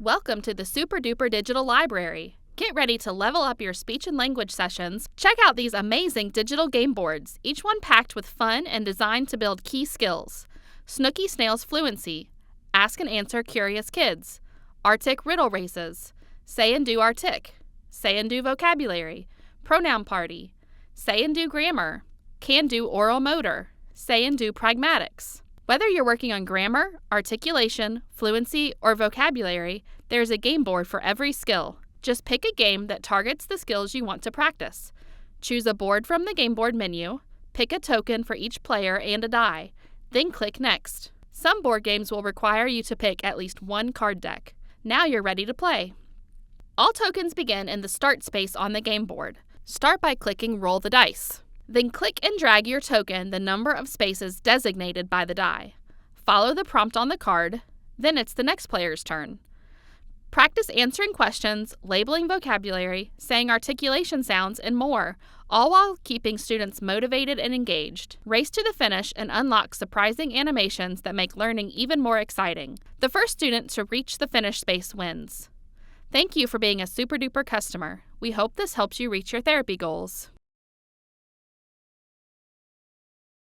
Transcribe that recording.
Welcome to the Super Duper Digital Library. Get ready to level up your speech and language sessions. Check out these amazing digital game boards, each one packed with fun and designed to build key skills. Snooky Snail's Fluency, Ask and Answer Curious Kids, Arctic Riddle Races, Say and Do Arctic, Say and Do Vocabulary, Pronoun Party, Say and Do Grammar, Can Do Oral Motor, Say and Do Pragmatics. Whether you're working on grammar, articulation, fluency, or vocabulary, there's a game board for every skill. Just pick a game that targets the skills you want to practice. Choose a board from the game board menu, pick a token for each player and a die, then click Next. Some board games will require you to pick at least one card deck. Now you're ready to play. All tokens begin in the start space on the game board. Start by clicking Roll the Dice. Then click and drag your token the number of spaces designated by the die. Follow the prompt on the card, then it's the next player's turn. Practice answering questions, labeling vocabulary, saying articulation sounds, and more, all while keeping students motivated and engaged. Race to the finish and unlock surprising animations that make learning even more exciting. The first student to reach the finish space wins. Thank you for being a Super Duper customer. We hope this helps you reach your therapy goals.